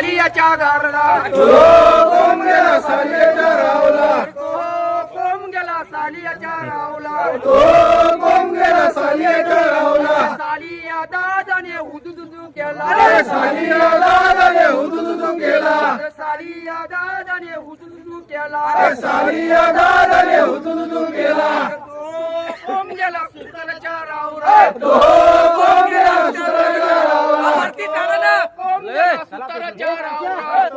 सालियाच्या घरला कोण गेला सालियाच्या रावला कोण गेला सालियाच्या रावला कोण गेला सालियाच्या रावला सालिया दादाने हुदुदुदू केला सालिया दादाने हुदुदुदू केला सालिया दादाने हुदुदुदू केला सालिया दादाने हुदुदुदू केला कोण गेला सुताराच्या रावला कोण गेला सुताराच्या रावला वरती चढा ना कोण गेला सुताराच्या रावला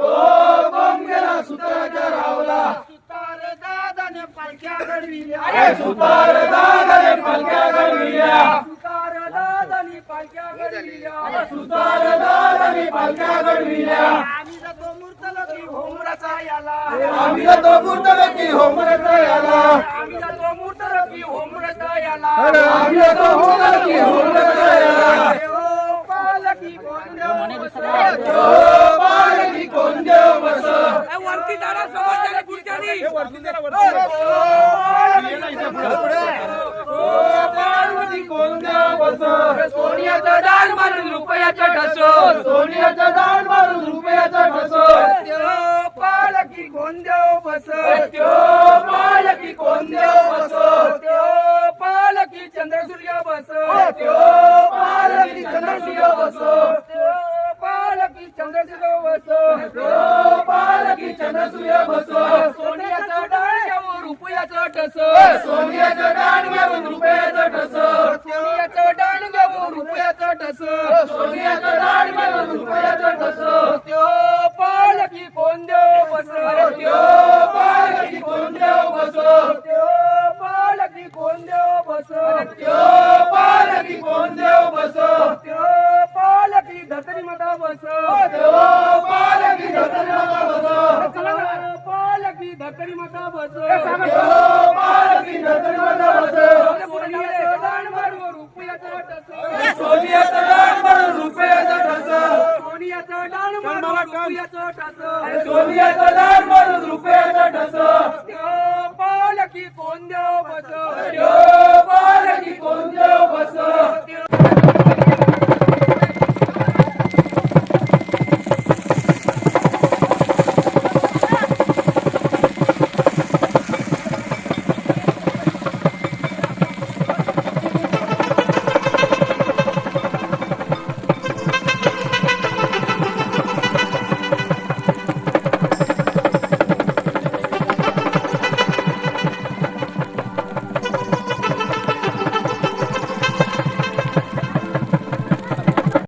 कोण गेला सुताराच्या रावला सुतार दादाने पालख्या घडविल्या सुतार दादाने पालख्या घडविल्या सुतार दादाने पालख्या घडविल्या सुतार दादाने पालख्या घडविल्या आम्ही जातो मूर्तलकी होमराचा याला आम्ही जातो मूर्तलकी होमराचा याला आम्ही जातो मूर्तलकी होमराचा याला आम्ही जातो मूर्तलकी होमराचा याला पालकी कोण पालकी कोण देव बस वरती जाणार समजताना पुढच्यानी पार्वती कोण देव बस सोनियाचं दान मारून रुपयाचं ठस सोनियाचं दान मारून रुपयाचं ठस पालकी कोण देव बस पालकी कोण देव बस पालकी चंद्रसूर्य बस पालकी चंद्रसूर्य बस पालकी चंद्रसूर्य बस पालकी चंद्रसूर्य बस सोन्याचं दान घेऊन रुपयाचं ठस सोनियाचं दान घेऊन रुपयाचं ठस सोन्याचं दान घेऊन रुपयाचं ठस सोनियाचं दान घेऊन रुपयाचं ठस पालकी कोण देव बस पालकी कोण देव बस पालकी कोण देव बस पालकी कोण देव बस पालकी धतरी माता बस पालकी धतरी माता बस पालकी धतरी माता बस पालकी धतरी माता बस सोन्याचं दान मारून रुपयाचं ठस सोनियाचं दान मारून रुपयाचं ठस सोन्याचं दान मारून रुपयाचं ठस सोनियाचं दान